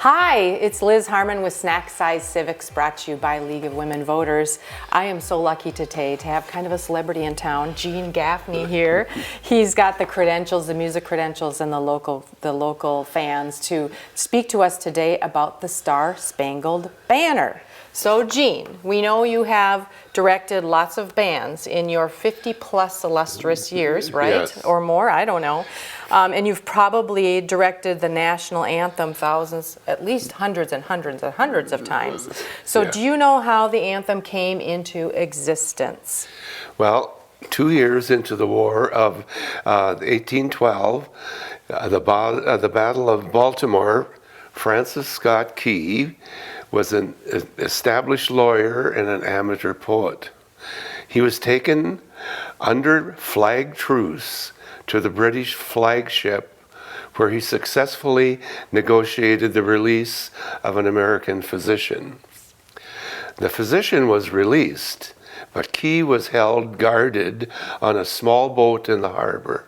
Hi, it's Liz Harmon with Snack Size Civics, brought to you by League of Women Voters. I am so lucky today to have kind of a celebrity in town, Gene Gaffney here. He's got the credentials, the music credentials, and the local fans to speak to us today about the Star Spangled Banner. So Gene, we know you have directed lots of bands in your 50-plus illustrious years, right? Yes. Or more, I don't know. And you've probably directed the National Anthem thousands, at least hundreds and hundreds and hundreds of times. So do you know how the anthem came into existence? Well, 2 years into the War of 1812, the Battle of Baltimore, Francis Scott Key was an established lawyer and an amateur poet. He was taken under flag truce to the British flagship, where he successfully negotiated the release of an American physician. The physician was released, but Key was held guarded on a small boat in the harbor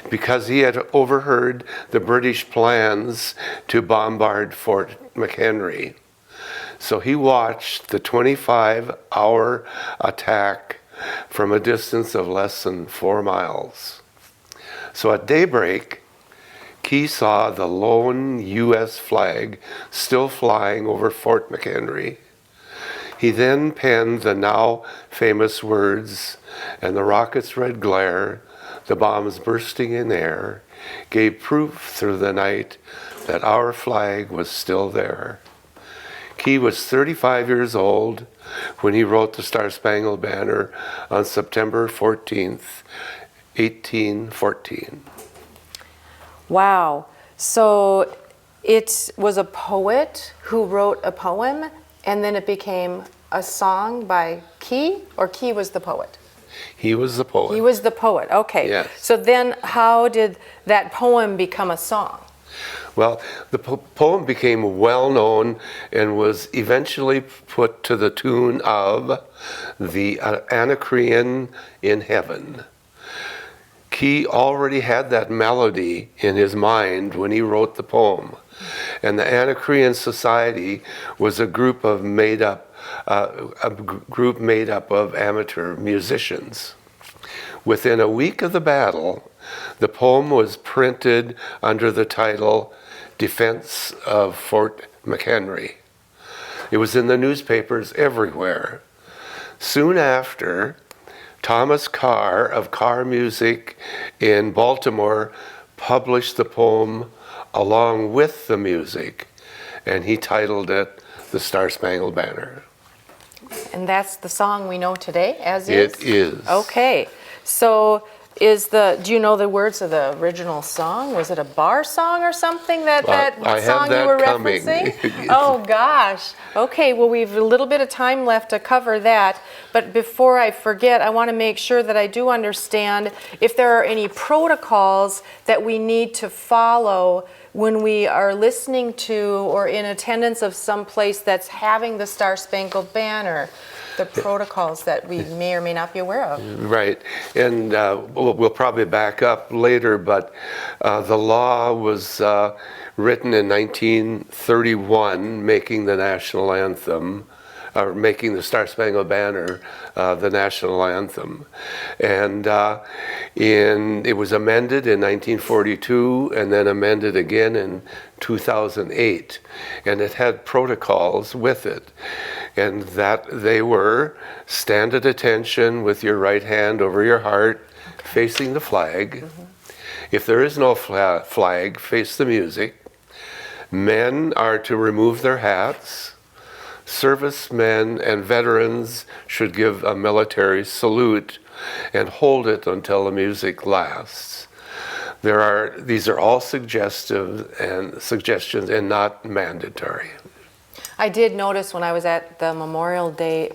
because he had overheard the British plans to bombard Fort McHenry. So he watched the 25-hour attack from a distance of less than 4 miles. So at daybreak, Key saw the lone U.S. flag still flying over Fort McHenry. He then penned the now famous words, "And the rocket's red glare, the bombs bursting in air, gave proof through the night that our flag was still there." Key was 35 years old when he wrote the Star Spangled Banner on September 14th, 1814. Wow. So it was a poet who wrote a poem, and then it became a song by Key, or Key was the poet? He was the poet. He was the poet, okay. Yes. So then how did that poem become a song? Well, the poem became well known and was eventually put to the tune of the Anacreon in Heaven. Key already had that melody in his mind when he wrote the poem. And the Anacreon Society was a group made up of amateur musicians. Within a week of the battle, the poem was printed under the title Defense of Fort McHenry. It was in the newspapers everywhere. Soon after, Thomas Carr of Carr Music in Baltimore published the poem along with the music, and he titled it The Star Spangled Banner. And that's the song we know today, as is? It is. Okay. So do you know the words of the original song? Was it a bar song or something, that song you were referencing? Oh gosh. Okay, well, we've a little bit of time left to cover that, but before I forget, I want to make sure that I do understand if there are any protocols that we need to follow when we are listening to or in attendance of some place that's having the Star Spangled Banner. The protocols that we may or may not be aware of. Right, and we'll probably back up later, but the law was written in 1931, making the National Anthem, or making the Star Spangled Banner the National Anthem. And it was amended in 1942 and then amended again in 2008. And it had protocols with it. And that they were: stand at attention with your right hand over your heart, facing the flag. Mm-hmm. If there is no flag, face the music. Men are to remove their hats. Servicemen and veterans should give a military salute and hold it until the music lasts. These are all suggestions and not mandatory. I did notice when I was at the Memorial Day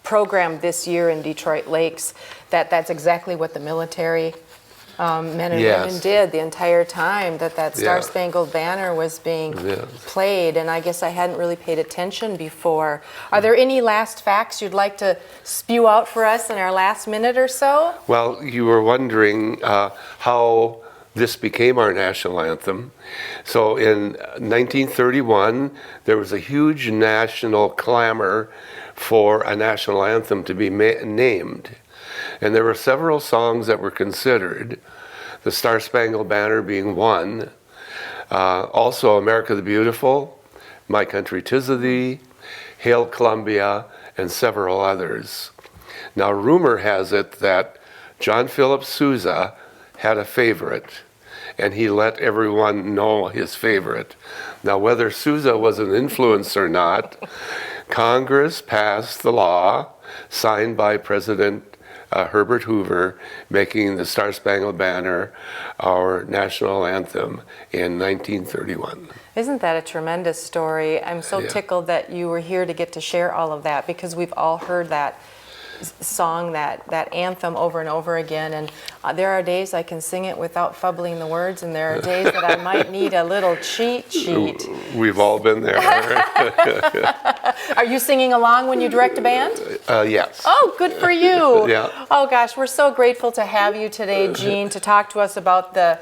program this year in Detroit Lakes that that's exactly what the military men and women did the entire time that Star Spangled Banner was being played, and I guess I hadn't really paid attention before. Are there any last facts you'd like to spew out for us in our last minute or so? Well, you were wondering how this became our national anthem. So in 1931, there was a huge national clamor for a national anthem to be named. And there were several songs that were considered, the Star Spangled Banner being one, also America the Beautiful, My Country 'Tis of Thee, Hail Columbia, and several others. Now, rumor has it that John Philip Sousa had a favorite, and he let everyone know his favorite. Now, whether Sousa was an influence or not, Congress passed the law signed by President Herbert Hoover, making the Star Spangled Banner our national anthem in 1931. Isn't that a tremendous story? I'm so tickled that you were here to get to share all of that, because we've all heard that song, that anthem over and over again, and there are days I can sing it without fumbling the words, and there are days that I might need a little cheat sheet. We've all been there. Are you singing along when you direct a band? Yes. Oh, good for you. Yeah. Oh gosh, we're so grateful to have you today, Gene, to talk to us about the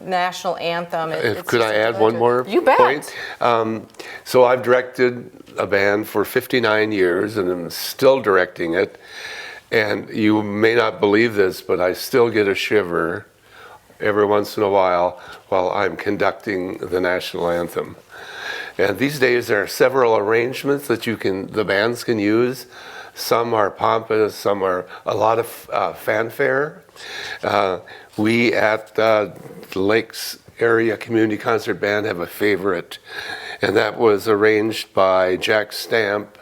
national anthem. Could I add one more point? So I've directed a band for 59 years, and I'm still directing it. And you may not believe this, but I still get a shiver every once in a while I'm conducting the national anthem. And these days there are several arrangements that the bands can use. Some are pompous, some are a lot of fanfare. We at the Lakes Area Community Concert Band have a favorite, and that was arranged by Jack Stamp,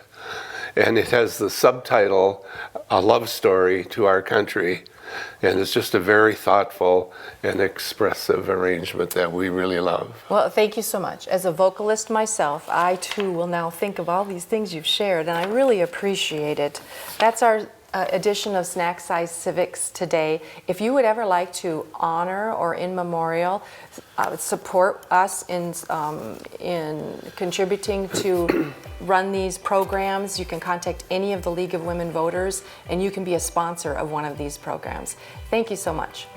and it has the subtitle, A Love Story to Our Country, and it's just a very thoughtful and expressive arrangement that we really love. Well, thank you so much. As a vocalist myself, I too will now think of all these things you've shared, and I really appreciate it. That's our edition of Snack Size Civics today. If you would ever like to honor or in memorial support us in contributing to run these programs, you can contact any of the League of Women Voters, and you can be a sponsor of one of these programs. Thank you so much.